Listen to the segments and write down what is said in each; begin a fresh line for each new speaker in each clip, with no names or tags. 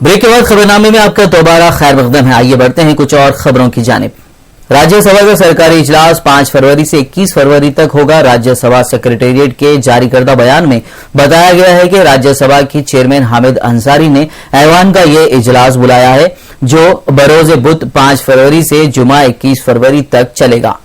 Break के बाद खबरनामे में आपका दोबारा खैर मकदम है। आइए बढ़ते हैं कुछ और खबरों की जानिब। राज्यसभा का सरकारी इजलास 5 फरवरी से 21 फरवरी तक होगा। राज्यसभा सेक्रेटेरिएट के जारी करदा बयान में बताया गया है कि राज्यसभा की चेयरमैन हामिद अंसारी ने ऐवान का ये इजलास बुलाया है, जो बरोज बुध 5 फरवरी से जुमा 21 फरवरी तक चलेगा।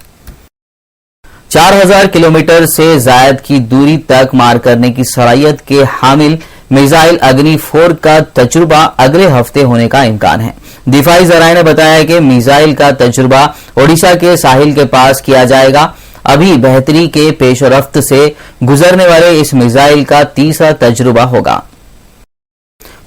4000 किलोमीटर से जायद की दूरी तक मार करने की सलाहियत के हामिल मिसाइल अग्नि 4 का तजुर्बा अगले हफ्ते होने का इम्कान है। दिफाई जराये ने बताया कि मिसाइल का तजुर्बा ओडिशा के साहिल के पास किया जाएगा। अभी बेहतरी के पेशरफ्त से गुजरने वाले इस मिसाइल का तीसरा तजुर्बा होगा।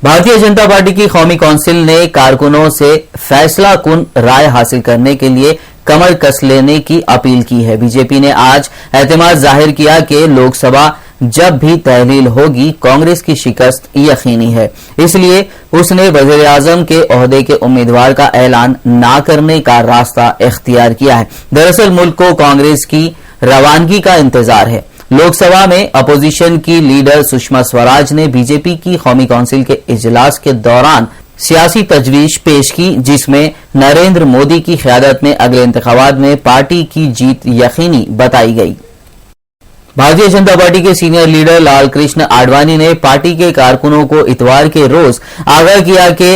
भारतीय जनता पार्टी की कौमी कौंसिल ने कारकुनों से फैसला कुन राय हासिल करने के लिए कमर कस लेने की अपील की है। बीजेपी ने आज एतमाद जाहिर किया कि लोकसभा जब भी तहलील होगी कांग्रेस की शिकस्त यकीनी है, इसलिए उसने वजीर आजम के ओहदे के उम्मीदवार का ऐलान न करने का रास्ता इख्तियार किया है। दरअसल मुल्क को कांग्रेस की रवानगी का इंतजार है। लोकसभा में अपोजिशन की लीडर सुषमा स्वराज ने बीजेपी की कौमी कौंसिल के इजलास के दौरान सियासी तजवीज पेश की, जिसमें नरेंद्र मोदी की क़यादत में अगले इंतखाबात में पार्टी की जीत यकीनी बताई गई। भारतीय जनता पार्टी के सीनियर लीडर लाल कृष्ण आडवाणी ने पार्टी के कारकुनों को इतवार के रोज आगाह किया कि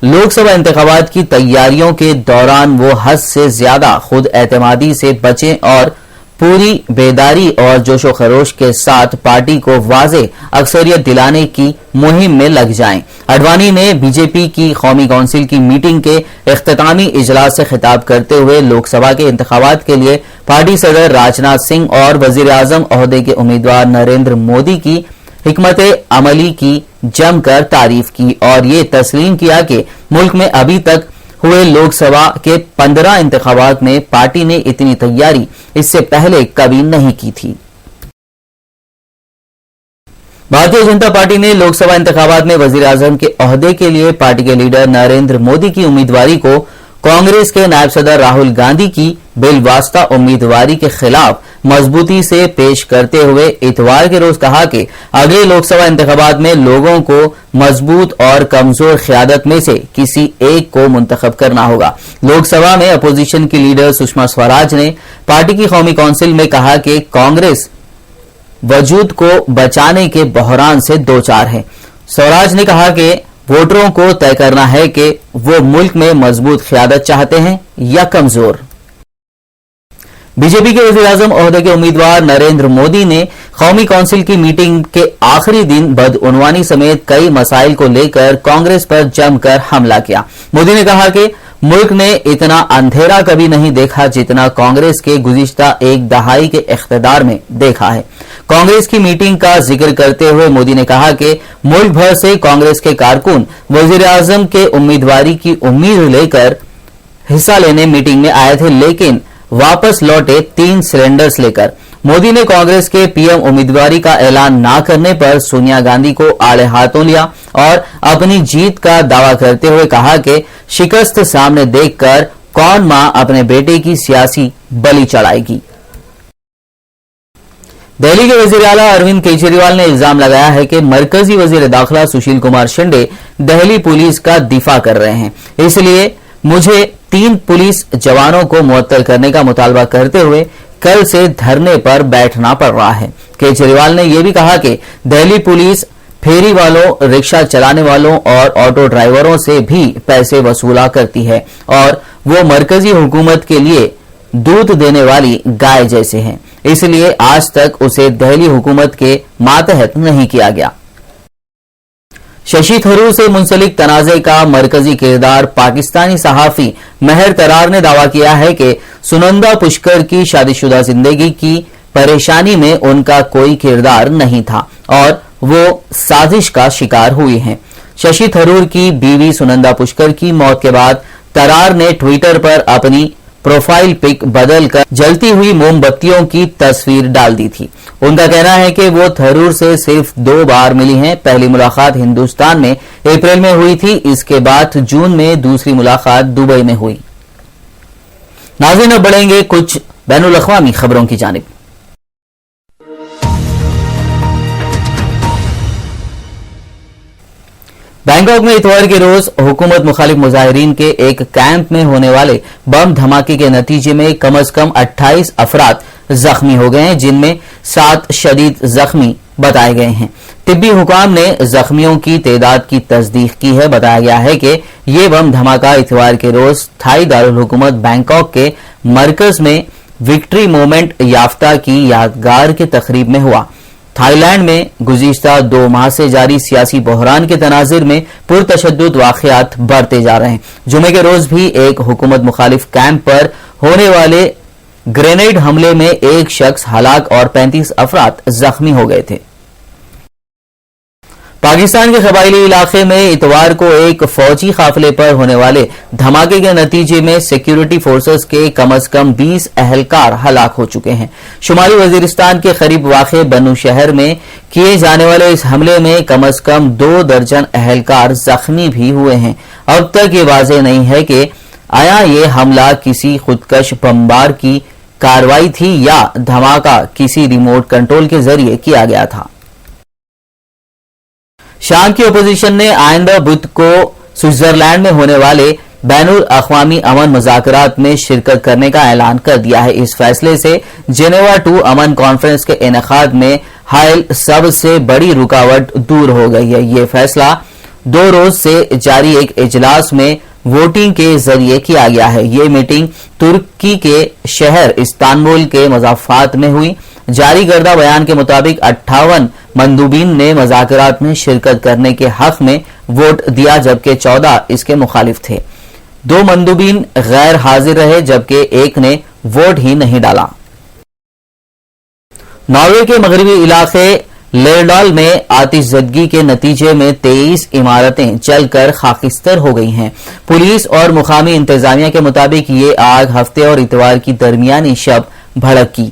लोकसभा इंतखाबात की तैयारियों के दौरान वो हद से ज्यादा खुद एतमादी से बचें और पूरी बेदारी और जोशो खरोश के साथ पार्टी को वाज़े अक्सरियत दिलाने की मुहिम में लग जाएं। आडवाणी ने बीजेपी की कौमी कौंसिल की मीटिंग के इख्तितामी इजलास से खिताब करते हुए लोकसभा के इंतखाबात के लिए पार्टी सदर राजनाथ सिंह और वजीर आजम ओहदे के उम्मीदवार नरेंद्र मोदी की हिकमत अमली की जमकर तारीफ की और ये तस्लीम किया कि मुल्क में अभी तक हुए लोकसभा के 15 इंतखाबात में पार्टी ने इतनी तैयारी इससे पहले कभी नहीं की थी। भारतीय जनता पार्टी ने लोकसभा इंतखाबात में वजीर आजम के ओहदे के लिए पार्टी के लीडर नरेंद्र मोदी की उम्मीदवारी को कांग्रेस के नायब सदर राहुल गांधी की बिलवास्ता उम्मीदवारी के खिलाफ मजबूती से पेश करते हुए इतवार के रोज कहा कि अगले लोकसभा इंतखाबात में लोगों को मजबूत और कमजोर क़यादत में से किसी एक को मुंतखब करना होगा। लोकसभा में अपोजिशन की लीडर सुषमा स्वराज ने पार्टी की कौमी कौंसिल में कहा कि कांग्रेस वजूद को बचाने के बहरान से दो चार है। स्वराज ने कहा कि वोटरों को तय करना है कि वो मुल्क में मजबूत क़यादत चाहते हैं या कमजोर। बीजेपी के वज़ीर आज़म ओहदे के उम्मीदवार नरेंद्र मोदी ने कौमी कौंसिल की मीटिंग के आखिरी दिन बदउनवानी समेत कई मसाइल को लेकर कांग्रेस पर जमकर हमला किया। मोदी ने कहा कि मुल्क ने इतना अंधेरा कभी नहीं देखा जितना कांग्रेस के गुज़िश्ता एक दहाई के इख्तिदार में देखा है। कांग्रेस की मीटिंग का जिक्र करते हुए मोदी ने कहा कि मुल्क भर से कांग्रेस के कारकुन वज़ीर आज़म के उम्मीदवारी की उम्मीद लेकर हिस्सा लेने मीटिंग में आए थे, लेकिन वापस लौटे 3 सिलेंडर्स लेकर। मोदी ने कांग्रेस के पीएम उम्मीदवारी का ऐलान न करने पर सोनिया गांधी को आड़े हाथों लिया और अपनी जीत का दावा करते हुए कहा कि शिकस्त सामने देखकर कौन मां अपने बेटे की सियासी बलि चढ़ाएगी। दिल्ली के वजीर आला अरविंद केजरीवाल ने इल्जाम लगाया है कि मरकजी वजीर दाखिला सुशील कुमार शिंदे दिल्ली पुलिस का दिफा कर रहे हैं, इसलिए मुझे 3 पुलिस जवानों को मुअत्तल करने का मुतालबा करते हुए कल से धरने पर बैठना पड़ रहा है। केजरीवाल ने यह भी कहा कि दिल्ली पुलिस फेरी वालों, रिक्शा चलाने वालों और ऑटो ड्राइवरों से भी पैसे वसूला करती है और वो मरकजी हुकूमत के लिए दूध देने वाली गाय जैसे हैं, इसलिए आज तक उसे दिल्ली हुकूमत के मातहत नहीं किया गया। शशि थरूर से मुंसलिक तनाज़े का मरकजी किरदार पाकिस्तानी सहाफी महर तरार ने दावा किया है कि सुनंदा पुष्कर की शादीशुदा जिंदगी की परेशानी में उनका कोई किरदार नहीं था और वो साजिश का शिकार हुई हैं। शशि थरूर की बीवी सुनंदा पुष्कर की मौत के बाद तरार ने ट्विटर पर अपनी प्रोफाइल पिक बदलकर जलती हुई मोमबत्तियों की तस्वीर डाल दी थी। उनका कहना है कि वो थरूर से सिर्फ 2 बार मिली हैं। पहली मुलाकात हिंदुस्तान में अप्रैल में हुई थी, इसके बाद जून में दूसरी मुलाकात दुबई में हुई। नाज़रीन, अब बढ़ेंगे कुछ बैनुल अक़वामी खबरों की जानिब। बैंकॉक में इतवार के रोज हुकूमत मुखालिफ मुजाहिरीन के एक कैंप में होने वाले बम धमाके के नतीजे में कम अज कम 28 अफराद जख्मी हो गए हैं, जिनमें 7 शदीद जख्मी बताए गए हैं। तिब्बी हुकाम ने जख्मियों की तादाद की तस्दीक की है। बताया गया है कि ये बम धमाका इतवार के रोज थाई दारुल हुकूमत बैंकॉक के मरकज में विक्ट्री मोमेंट याफ्ता की यादगार के तकरीब में हुआ। थाईलैंड में गुज़िश्ता 2 माह से जारी सियासी बहरान के तनाजिर में पुरतशद्दुद वाक़यात बढ़ते जा रहे हैं। जुमे के रोज भी एक हुकूमत मुखालिफ कैंप पर होने वाले ग्रेनेड हमले में एक शख्स हलाक और 35 अफराद जख्मी हो गए थे। पाकिस्तान के कबायली इलाके में इतवार को एक फौजी काफिले पर होने वाले धमाके के नतीजे में सिक्योरिटी फोर्सेस के कम अज कम 20 अहलकार हलाक हो चुके हैं। शुमाली वजीरिस्तान के करीब वाक़े बन्नू शहर में किए जाने वाले इस हमले में कम अज कम 2 दर्जन अहलकार जख्मी भी हुए हैं। अब तक ये वाज़ेह नहीं है कि आया ये हमला किसी खुदकश बमबार की कार्रवाई थी या धमाका किसी रिमोट कंट्रोल के जरिए किया गया था। शाम की अपोजिशन ने आइंदा बुध को स्विट्जरलैंड में होने वाले बैनुल अक़वामी अमन मुज़ाकरात में शिरकत करने का ऐलान कर दिया है। इस फैसले से जेनेवा 2 अमन कॉन्फ्रेंस के इनेकाद में हायल सबसे बड़ी रुकावट दूर हो गई है। ये फैसला 2 रोज से जारी एक इजलास में वोटिंग के जरिए किया गया है। ये मीटिंग तुर्की के शहर इस्तांबुल के मज़ाफ़ात में हुई। जारी करदा बयान के मुताबिक 58 मंदूबीन ने मुज़ाकरात में शिरकत करने के हक में वोट दिया, जबकि 14 इसके मुखालिफ थे। 2 मंदूबीन गैर हाजिर रहे, जबकि एक ने वोट ही नहीं डाला। नॉर्वे के मगरबी इलाके लेरडाल में आतिशज़दगी के नतीजे में 23 इमारतें जलकर खाकिस्तर हो गई हैं। पुलिस और मुकामी इंतजामिया के मुताबिक ये आग हफ्ते और इतवार की दरमियानी शब भड़की।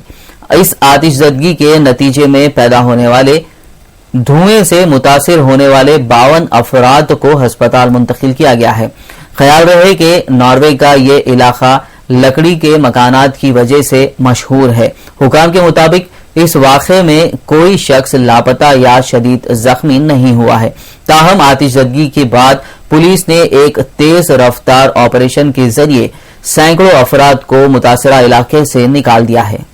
इस आतिशज़दगी के नतीजे में पैदा होने वाले धुएं से मुतासिर होने वाले 52 अफराद को अस्पताल मुंतकिल किया गया है। ख्याल रहे कि नॉर्वे का ये इलाका लकड़ी के मकानात की वजह से मशहूर है। हुकाम के मुताबिक इस वाक़े में कोई शख्स लापता या शदीद जख्मी नहीं हुआ है। ताहम आतिशज़दगी के बाद पुलिस ने एक तेज रफ्तार ऑपरेशन के जरिए सैकड़ों अफराद को मुतासरा इलाके से निकाल दिया है।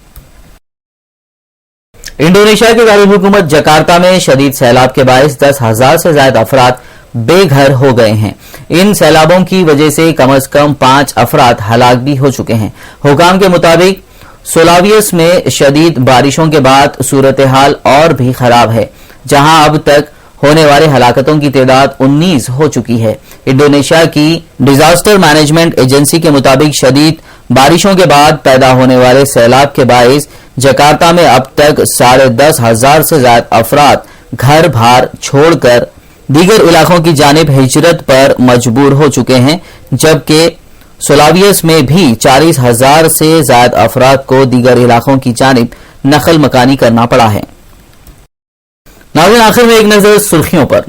इंडोनेशिया के दारुल हुकूमत जकार्ता में शदीद सैलाब के बायस 10,000 से ज्यादा अफराद बेघर हो गए हैं। इन सैलाबों की वजह से कम अज कम 5 अफराद हलाक भी हो चुके हैं। हुकाम के मुताबिक सोलावियस में शदीद बारिशों के बाद सूरत हाल और भी खराब है, जहां अब तक होने वाले हलाकतों की तादाद 19 हो चुकी है। इंडोनेशिया की डिजास्टर मैनेजमेंट एजेंसी के मुताबिक शदीद बारिशों के बाद पैदा होने वाले सैलाब के बायस जकार्ता में अब तक 10,500 से ज्यादा अफराद घर बार छोड़कर दीगर इलाकों की जानिब हिजरत पर मजबूर हो चुके हैं, जबकि सोलावियस में भी 40,000 से ज्यादा अफराद को दीगर इलाकों की जानिब नकल मकानी करना पड़ा है। नाज़रीन, आखिर में एक नजर सुर्खियों पर।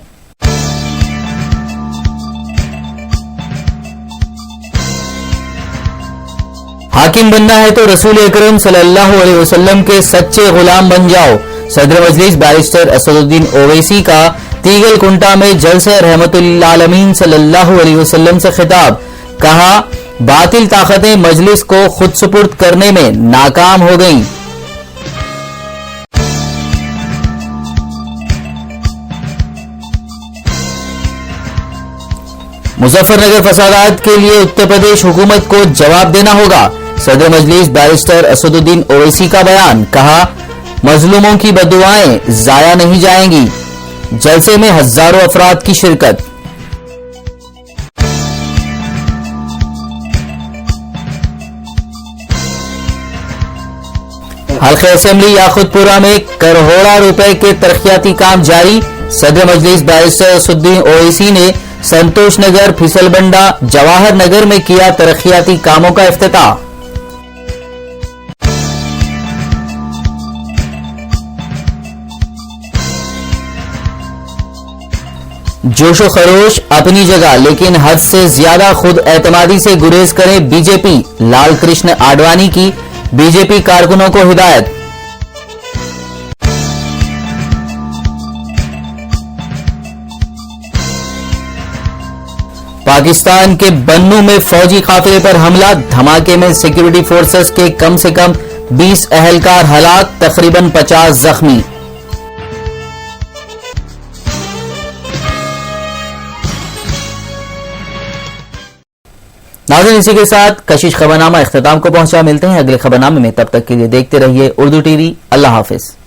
हाकिम बनना है तो रसूल अकरम सल्लल्लाहु अलैहि वसल्लम के सच्चे गुलाम बन जाओ। सदर मजलिस बैरिस्टर असदुद्दीन ओवैसी का तीगल कुंटा में जलसे रहमतुल आलमीन सल्लल्लाहु अलैहि वसल्लम से खिताब। कहा, बातिल ताकतें मजलिस को खुद सुपुर्द करने में नाकाम हो गईं। मुजफ्फरनगर फसादात के लिए उत्तर प्रदेश हुकूमत को जवाब देना होगा। सदर मजलिस बैरिस्टर असदुद्दीन ओवैसी का बयान। कहा, मजलूमों की बदुआएं जाया नहीं जाएंगी। जलसे में हजारों अफराद की शिरकत। हल्के असेंबली याकुतपुरा में करोड़ों रुपए के तरक्याती काम जारी। सदर मजलिस बैरिस्टर असदुद्दीन ओवैसी ने संतोष नगर, फिसलबंडा, जवाहर नगर में किया तरक्याती कामों का इफ्तिताह। जोशो खरोश अपनी जगह, लेकिन हद से ज्यादा खुद एतमादी से गुरेज करें बीजेपी। लाल कृष्ण आडवाणी की बीजेपी कारकुनों को हिदायत। پاکستان کے بنو میں فوجی قافلے پر حملہ، دھماکے میں سیکیورٹی فورسز کے کم سے کم 20 اہلکار ہلاک، تقریباً 50 زخمی۔ ناظرین، اسی کے ساتھ کشش خبرنامہ اختتام کو پہنچا۔ ملتے ہیں اگلے خبرنامے میں، تب تک کے لیے دیکھتے رہیے اردو ٹی وی۔ اللہ حافظ۔